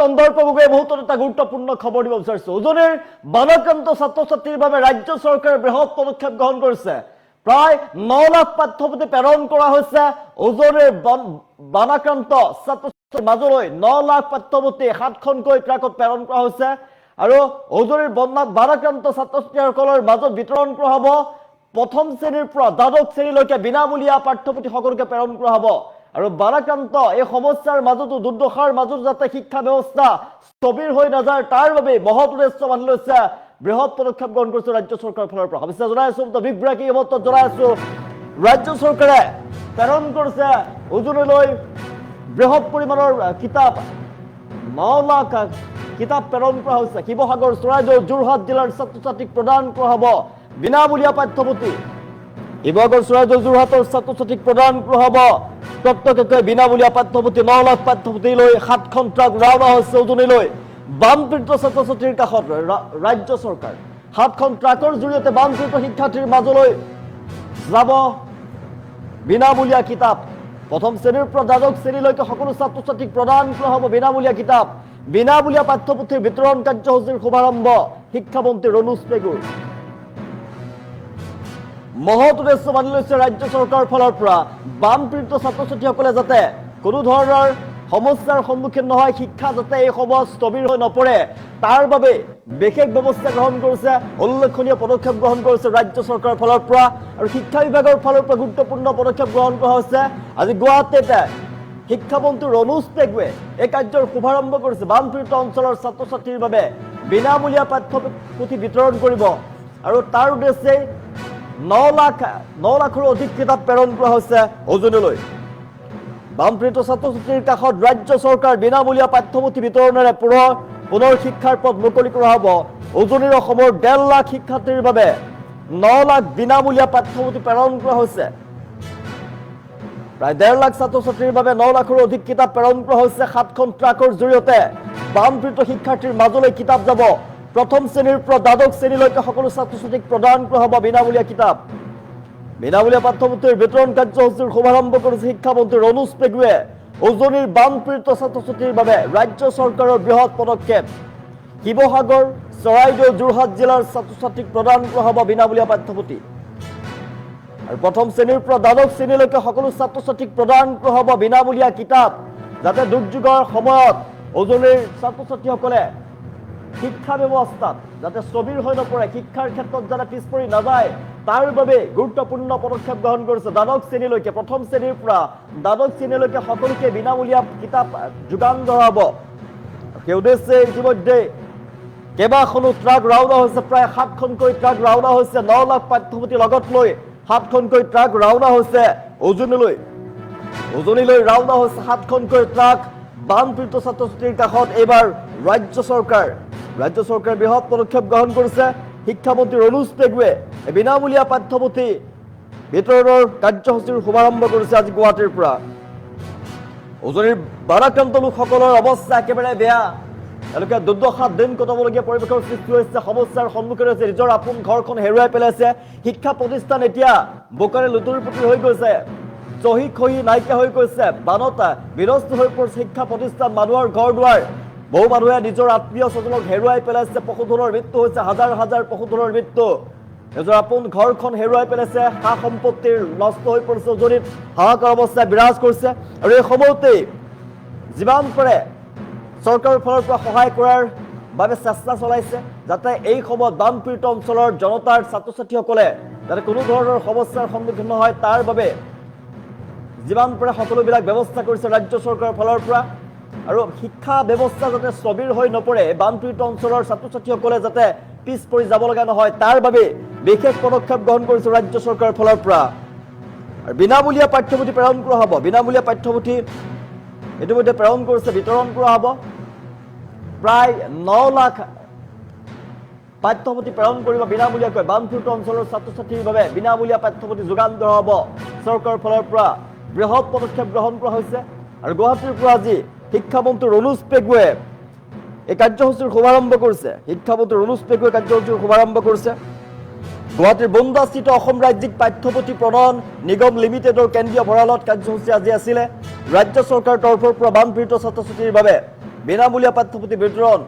কন্দৰ্পভাৱে বহুতো এটা গুৰুত্বপূৰ্ণ খবৰ দিব বিচাৰিছো। উজনিৰ বানাক্ৰান্ত ছাত্ৰ ছাত্ৰীৰ বাবে ৰাজ্য চৰকাৰে বৃহৎ পদক্ষেপ গ্ৰহণ কৰিছে। প্ৰায় 9 লাখ পাঠ্যপুথি প্ৰেৰণ কৰা হৈছে। উজনিৰ বানাক্ৰান্ত ছাত্ৰ ছাত্ৰীৰ মাজলৈ 9 লাখ পাঠ্যপুথি 7খনকৈ ট্ৰাকত প্ৰেৰণ কৰা হৈছে আৰু উজনিৰ বানাক্ৰান্ত ছাত্ৰ ছাত্ৰীসকলৰ মাজত বিতৰণ কৰা হ'ব। প্ৰথম শ্ৰেণীৰ পৰা দ্বাদশ শ্ৰেণীলৈকে বিনামূলীয়া পাঠ্যপুথি সকলোকে প্ৰেৰণ কৰা হ'ব আৰু বানাক্ৰান্ত এই সমস্যাৰ মাজতো দুৰ্দশাৰ মাজত যাতে শিক্ষা ব্যৱস্থা স্থবিৰ হৈ নাযায় তাৰ বাবে মহৎ উদ্দেশ্য বান্ধি লৈছে বৃহৎ পদক্ষেপ গ্ৰহণ কৰিছে ৰাজ্য চৰকাৰৰ ফালৰ পৰা। অৱশ্যে জনাই আছো বিগ ব্ৰেকিং খবৰটো জনাই আছো ৰাজ্য চৰকাৰে প্ৰেৰণ কৰিছে উজনিলৈ বৃহৎ পৰিমাণৰ কিতাপ 9 লাখ কিতাপ প্ৰেৰণ কৰা হৈছে। শিৱসাগৰ, চৰাইদেউ, যোৰহাট জিলাৰ ছাত্ৰ ছাত্ৰীক প্ৰদান কৰা হ'ব বিনামূলীয়া পাঠ্যপুথি। শিৱসাগৰ, চৰাইদেউ, যোৰহাটৰ ছাত্ৰ ছাত্ৰীক প্ৰদান কৰা হ'ব প্ৰত্যেককে বিনামূলীয়া পাঠ্যপুথি। 9 লাখ পাঠ্যপুথি লৈ 7খন ট্ৰাক ৰাওনা হৈছে উজনিলৈ। বানপীড়িত ছাত্ৰ ছাত্ৰীৰ কাষত ৰাজ্য চৰকাৰ 7খন ট্ৰাকৰ জৰিয়তে বানপীড়িত শিক্ষাৰ্থীৰ মাজলৈ যাব বিনামূলীয়া কিতাপ। প্ৰথম শ্ৰেণীৰ পৰা দ্বাদশ শ্ৰেণীলৈকে সকলো ছাত্ৰ ছাত্ৰীক প্ৰদান কৰা হ'ব বিনামূলীয়া কিতাপ। বিনামূলীয়া পাঠ্যপুথিৰ বিতৰণ কাৰ্যসূচীৰ শুভাৰম্ভ শিক্ষামন্ত্ৰী ৰণোজ পেগুৰ। মহৎ উদ্দেশ্য বান্ধি লৈছে ৰাজ্য চৰকাৰৰ ফালৰ পৰা বানপীড়িত ছাত্ৰ ছাত্ৰীসকলে যাতে কোনো ধৰণৰ সমস্যাৰ সন্মুখীন নহয়, শিক্ষা যাতে এই সময়ত স্থবিৰ হৈ নপৰে তাৰ বাবে বিশেষ ব্যৱস্থা গ্ৰহণ কৰিছে, উল্লেখনীয় পদক্ষেপ গ্ৰহণ কৰিছে ৰাজ্য চৰকাৰৰ ফালৰ পৰা আৰু শিক্ষা বিভাগৰ ফালৰ পৰা গুৰুত্বপূৰ্ণ পদক্ষেপ গ্ৰহণ কৰা হৈছে। আজি গুৱাহাটীত শিক্ষামন্ত্ৰী ৰণোজ পেগুৱে এই কাৰ্যৰ শুভাৰম্ভ কৰিছে। বানপীড়িত অঞ্চলৰ ছাত্ৰ ছাত্ৰীৰ বাবে বিনামূলীয়া পাঠ্যপুথি বিতৰণ কৰিব আৰু তাৰ উদ্দেশ্যে 9 লাখৰো অধিক কিতাপ প্ৰেৰণ কৰা হৈছে উজনিলৈ। বানপীড়িত ছাত্ৰ ছাত্ৰীৰ কাষত ৰাজ্য চৰকাৰ বিনামূলীয়া পাঠ্যপুথি বিতৰণেৰে পুনৰ শিক্ষাৰ পথ মুকলি কৰা হ'ব। উজনিৰ অসমৰ 1.5 লাখ শিক্ষাৰ্থীৰ বাবে 9 লাখ বিনামূলীয়া পাঠ্যপুথি প্ৰেৰণ কৰা হৈছে। প্ৰায় 1.5 লাখ ছাত্ৰ ছাত্ৰীৰ বাবে 9 লাখৰো অধিক কিতাপ প্ৰেৰণ কৰা হৈছে। 7খন ট্ৰাকৰ জৰিয়তে বানপীড়িত শিক্ষাৰ্থীৰ মাজলৈ কিতাপ যাব। প্ৰথম শ্ৰেণীৰ পৰা দ্বাদশ শ্ৰেণীলৈকে সকলো ছাত্ৰ ছাত্ৰীক প্ৰদান কৰা হ'ব বিনামূলীয়া কিতাপ। বিনামূলীয়া পাঠ্যপুথিৰ বিতৰণ কাৰ্যসূচীৰ শুভাৰম্ভ কৰিছে শিক্ষামন্ত্ৰী ৰণোজ পেগুৱে। উজনিৰ বানপীড়িত ছাত্ৰ ছাত্ৰীৰ বাবে ৰাজ্য চৰকাৰৰ বৃহৎ পদক্ষেপ। শিৱসাগৰ, চৰাইদেউ, যোৰহাট জিলাৰ ছাত্ৰ ছাত্ৰীক প্ৰদান কৰা হ'ব বিনামূলীয়া পাঠ্যপুথি আৰু প্ৰথম শ্ৰেণীৰ পৰা দ্বাদশ শ্ৰেণীলৈকে সকলো ছাত্ৰ ছাত্ৰীক প্ৰদান কৰা হ'ব বিনামূলীয়া কিতাপ যাতে দুৰ্যোগৰ সময়ত উজনিৰ ছাত্ৰ ছাত্ৰীসকলে শিক্ষা ব্যৱস্থাত যাতে স্থবিৰ হৈ নপৰে, শিক্ষাৰ ক্ষেত্ৰত যাতে পিছ পৰি নাযায় তাৰ বাবে গুৰুত্বপূৰ্ণ পদক্ষেপ গ্ৰহণ কৰিছে। দ্বাদশ শ্ৰেণীলৈকে প্ৰথম শ্ৰেণীৰ পৰা দ্বাদশ শ্ৰেণীলৈকে সকলোকে বিনামূলীয়া কিতাপ যোগান ধৰা হ'ব। সেই উদ্দেশ্যে ইতিমধ্যে কেইবাখনো ট্ৰাক ৰাওনা হৈছে। প্ৰায় 7খনকৈ ট্ৰাক ৰাওনা হৈছে। 9 লাখ পাঠ্যপুথি লগত লৈ 7খনকৈ ট্ৰাক ৰাওনা হৈছে উজনিলৈ ৰাওনা হৈছে 7খনকৈ ট্ৰাক। বানপীড়িত ছাত্ৰ ছাত্ৰীৰ কাষত এইবাৰ ৰাজ্য চৰকাৰে বৃহৎ পদক্ষেপ গ্ৰহণ কৰিছে। শিক্ষামন্ত্ৰী ৰণোজ পেগুৱে বিনামূলীয়া পাঠ্যপুথি বিতৰণৰ কাৰ্যসূচীৰ শুভাৰম্ভ কৰিছে আজি গুৱাহাটীৰ পৰা। উজনিৰ বানাক্ৰান্ত লোকসকলৰ অৱস্থা একেবাৰে বেয়া। তেওঁলোকে দুৰ্দশাত দিন কটাবলগীয়া পৰিৱেশৰ সৃষ্টি হৈছে, সমস্যাৰ সন্মুখীন হৈছে, নিজৰ আপোন ঘৰখন হেৰুৱাই পেলাইছে। শিক্ষা প্ৰতিষ্ঠান এতিয়া বোকাৰে লুতুৰি পুতুৰি হৈ গৈছে, চহী খহি নাইকিয়া হৈ গৈছে, বানত বিনষ্ট হৈ পৰিছে শিক্ষা প্ৰতিষ্ঠান, মানুহৰ ঘৰ দুৱাৰ। বহু মানুহে নিজৰ আত্মীয় স্বজনক হেৰুৱাই পেলাইছে, পশুধনৰ মৃত্যু হৈছে, হাজাৰ হাজাৰ পশুধনৰ মৃত্যু। নিজৰ আপোন ঘৰখন হেৰুৱাই পেলাইছে, সা সম্পত্তিৰ নষ্ট হৈ পৰিছে। উজনিত হাহাকাৰ অৱস্থাই বিৰাজ কৰিছে আৰু এই সময়তেই যিমান পাৰে চৰকাৰৰ ফালৰ পৰা সহায় কৰাৰ বাবে চেষ্টা চলাইছে যাতে এই সময়ত বানপীড়িত অঞ্চলৰ জনতাৰ ছাত্ৰ ছাত্ৰীসকলে যাতে কোনো ধৰণৰ সমস্যাৰ সন্মুখীন নহয় তাৰ বাবে যিমান পাৰে সকলোবিলাক ব্যৱস্থা কৰিছে ৰাজ্য চৰকাৰৰ ফালৰ পৰা। আৰু শিক্ষা ব্যৱস্থা যাতে স্থবিৰ হৈ নপৰে, বানপীড়িত অঞ্চলৰ ছাত্ৰ ছাত্ৰীসকলে যাতে পিছ পৰি যাব লগা নহয় তাৰ বাবে বিশেষ পদক্ষেপ গ্ৰহণ কৰিছে ৰাজ্য চৰকাৰৰ ফালৰ পৰা। আৰু বিনামূলীয়া পাঠ্যপুথি প্ৰেৰণ কৰা হ'ব। বিনামূলীয়া পাঠ্যপুথি ইতিমধ্যে প্ৰেৰণ কৰিছে, বিতৰণ কৰা হ'ব। প্ৰায় 9 লাখ পাঠ্যপুথি প্ৰেৰণ কৰিব বিনামূলীয়াকৈ। বানপীড়িত অঞ্চলৰ ছাত্ৰ ছাত্ৰীৰ বাবে বিনামূলীয়া পাঠ্যপুথি যোগান ধৰা হ'ব চৰকাৰৰ ফালৰ পৰা। বৃহৎ পদক্ষেপ গ্ৰহণ কৰা হৈছে আৰু গুৱাহাটীৰ পৰা আজি শিক্ষামন্ত্ৰী ৰণোজ পেগুৱে এই কাৰ্যসূচীৰ শুভাৰম্ভ কৰিছে। শিক্ষামন্ত্ৰী ৰণোজ পেগুৱে কাৰ্যসূচীৰ শুভাৰম্ভ কৰিছে। গুৱাহাটীৰ বনগাঁওস্থিত অসম ৰাজ্যিক পাঠ্যপুথি প্ৰণয়ন নিগম লিমিটেডৰ কেন্দ্ৰীয় ভঁৰালত কাৰ্যসূচী আজি আছিলে। ৰাজ্য চৰকাৰৰ তৰফৰ পৰা বানপীড়িত ছাত্ৰ ছাত্ৰীৰ বাবে বিনামূলীয়া পাঠ্যপুথি বিতৰণ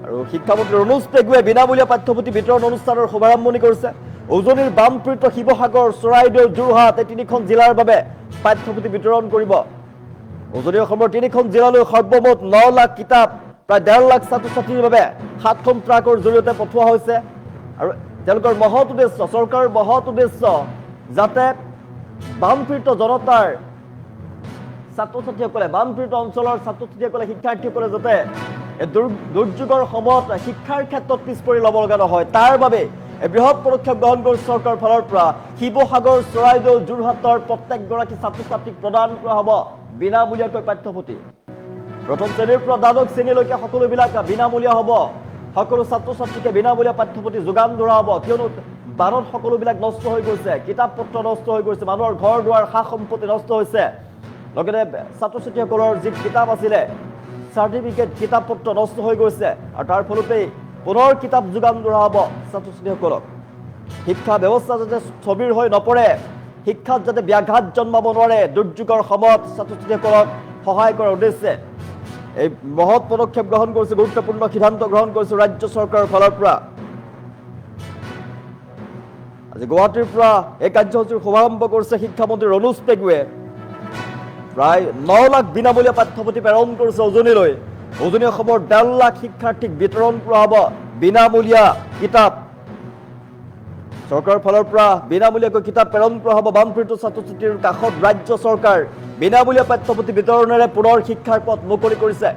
আৰু শিক্ষামন্ত্ৰী ৰণোজ পেগুৱে বিনামূলীয়া পাঠ্যপুথি বিতৰণ অনুষ্ঠানৰ শুভাৰম্ভণি কৰিছে উজনিৰ বানপীড়িত শিৱসাগৰ চৰাইদেউ যোৰহাট এই তিনিখন জিলাৰ বাবে পাঠ্যপুথি বিতৰণ কৰিব উজনি অসমৰ তিনিখন জিলালৈ সৰ্বমুঠ 9 লাখ কিতাপ প্ৰায় 1.5 লাখ ছাত্ৰ ছাত্ৰীৰ বাবে 7খন ট্ৰাকৰ জৰিয়তে পঠোৱা হৈছে আৰু তেওঁলোকৰ মহৎ উদ্দেশ্য চৰকাৰৰ মহৎ উদ্দেশ্য যাতে বানপীড়িত জনতাৰ ছাত্ৰ ছাত্ৰীসকলে বানপীড়িত অঞ্চলৰ ছাত্ৰ ছাত্ৰীসকলে শিক্ষাৰ্থীসকলে যাতে দুৰ্যোগৰ সময়ত শিক্ষাৰ ক্ষেত্ৰত পিছ পৰি ল'ব লগা নহয় তাৰ বাবে বৃহৎ পদক্ষেপ গ্ৰহণ কৰিছে চৰকাৰৰ ফালৰ পৰা শিৱসাগৰ চৰাইদেউ যোৰহাটৰ প্ৰত্যেকগৰাকী ছাত্ৰ ছাত্ৰীক প্ৰদান কৰা হ'ব বিনামূলীয়াকৈ পাঠ্যপুথি প্ৰথম শ্ৰেণীৰ পৰা দ্বাদশ শ্ৰেণীলৈকে সকলোবিলাক বিনামূলীয়া হ'ব সকলো ছাত্ৰ ছাত্ৰীকে বিনামূলীয়া পাঠ্যপুথি যোগান ধৰা হ'ব কিয়নো বানত সকলোবিলাক নষ্ট হৈ গৈছে কিতাপ পত্ৰ নষ্ট হৈ গৈছে মানুহৰ ঘৰ দুৱাৰ সা সম্পত্তি নষ্ট হৈছে লগতে ছাত্ৰ ছাত্ৰীসকলৰ যি কিতাপ আছিলে চাৰ্টিফিকেট কিতাপ পত্ৰ নষ্ট হৈ গৈছে আৰু তাৰ ফলতেই পুনৰ কিতাপ যোগান ধৰা হ'ব ছাত্ৰ ছাত্ৰীসকলক শিক্ষা ব্যৱস্থা যাতে স্থবিৰ হৈ নপৰে শিক্ষাত যাতে ব্যাঘাত জন্মাব নোৱাৰে দুৰ্যোগৰ সময়ত ছাত্ৰ ছাত্ৰীসকলক সহায় কৰাৰ উদ্দেশ্যে এই মহৎ পদক্ষেপ গ্ৰহণ কৰিছে গুৰুত্বপূৰ্ণ সিদ্ধান্ত গ্ৰহণ কৰিছে ৰাজ্য চৰকাৰৰ ফালৰ পৰা আজি গুৱাহাটীৰ পৰা এই কাৰ্যসূচীৰ শুভাৰম্ভ কৰিছে শিক্ষামন্ত্ৰী ৰণোজ পেগুৱে প্ৰায় 9 লাখ বিনামূলীয়া পাঠ্যপুথি প্ৰেৰণ কৰিছে উজনিলৈ উজনি অসমৰ 1.5 লাখ শিক্ষাৰ্থীক বিতৰণ কৰা হ'ব বিনামূলীয়া কিতাপ চৰকাৰৰ ফালৰ পৰা বিনামূলীয়াকৈ কিতাপ প্ৰেৰণ কৰা হ'ব বানপীড়িত ছাত্ৰ ছাত্ৰীৰ কাষত ৰাজ্য চৰকাৰ বিনামূলীয়া পাঠ্যপুথি বিতৰণেৰে পুনৰ শিক্ষাৰ পথ মুকলি কৰিছে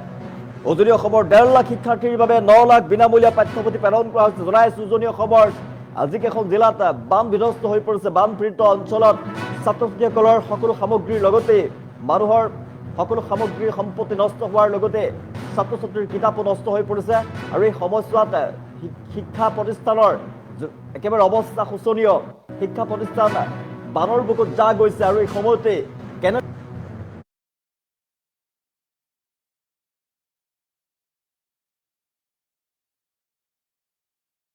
উজনি অসমৰ 1.5 লাখ শিক্ষাৰ্থীৰ বাবে 9 লাখ বিনামূলীয়া পাঠ্যপুথি প্ৰেৰণ কৰা হৈছে জনাইছো উজনি অসমৰ আজিকেইখন জিলাত বান বিধ্বস্ত হৈ পৰিছে বানপীড়িত অঞ্চলত ছাত্ৰ ছাত্ৰীসকলৰ সকলো সামগ্ৰীৰ লগতে মানুহৰ সকলো সামগ্ৰীৰ সম্পত্তি নষ্ট হোৱাৰ লগতে ছাত্ৰ ছাত্ৰীৰ কিতাপো নষ্ট হৈ পৰিছে আৰু এই সময়ছোৱাত শিক্ষা প্ৰতিষ্ঠানৰ একেবাৰে অৱস্থা শোচনীয় শিক্ষা প্ৰতিষ্ঠান বানৰ বুকুত যা গৈছে আৰু এই সময়তে কেনে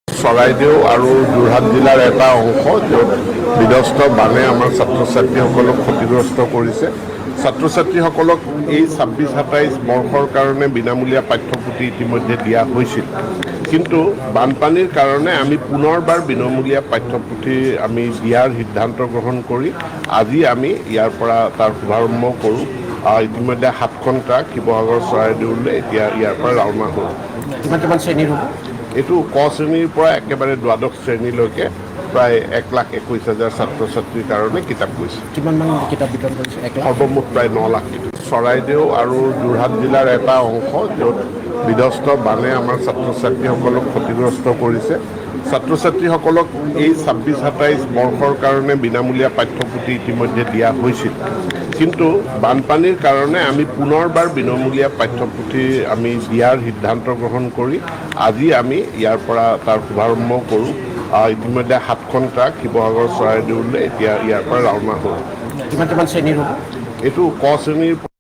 চৰাইদেউ আৰু যোৰহাট জিলাৰ এটা অংশ য'ত বিধ্বস্ত বানে আমাৰ ছাত্ৰ ছাত্ৰীসকলক ক্ষতিগ্ৰস্ত কৰিছে ছাত্ৰ ছাত্ৰীসকলক এই 26-27 বৰ্ষৰ কাৰণে বিনামূলীয়া পাঠ্যপুথি ইতিমধ্যে দিয়া হৈছিল কিন্তু বানপানীৰ কাৰণে আমি পুনৰবাৰ বিনামূলীয়া পাঠ্যপুথি আমি দিয়াৰ সিদ্ধান্ত গ্ৰহণ কৰি আজি আমি ইয়াৰ পৰা তাৰ শুভাৰম্ভ কৰোঁ ইতিমধ্যে 7খন ট্ৰাক শিৱসাগৰ চৰাইদেউলৈ এতিয়া ইয়াৰ পৰা ৰাওনা হ'ল কিমান শ্ৰেণীৰ হ'ব এইটো ক শ্ৰেণীৰ পৰা একেবাৰে দ্বাদশ শ্ৰেণীলৈকে প্ৰায় 1,21,000 ছাত্ৰ ছাত্ৰীৰ কাৰণে কিতাপ গৈছে কিমান মান কিতাপ বিতৰণ কৰিছে সৰ্বমুঠ প্ৰায় 9 লাখ কিতাপ চৰাইদেউ আৰু যোৰহাট জিলাৰ এটা অংশ য'ত বিধ্বস্ত বানে আমাৰ ছাত্ৰ ছাত্ৰীসকলক ক্ষতিগ্ৰস্ত কৰিছে ছাত্ৰ ছাত্ৰীসকলক এই 26-27 বৰ্ষৰ কাৰণে বিনামূলীয়া পাঠ্যপুথি ইতিমধ্যে দিয়া হৈছিল কিন্তু বানপানীৰ কাৰণে আমি পুনৰবাৰ বিনামূলীয়া পাঠ্যপুথি আমি দিয়াৰ সিদ্ধান্ত গ্ৰহণ কৰি আজি আমি ইয়াৰ পৰা তাৰ শুভাৰম্ভ কৰোঁ ইতিমধ্যে 7খন ট্ৰাক শিৱসাগৰ চৰাইদেউলৈ এতিয়া ইয়াৰ পৰা ৰাওনা হ'ল কিমান শ্ৰেণীৰ হ'ব এইটো ক শ্ৰেণীৰ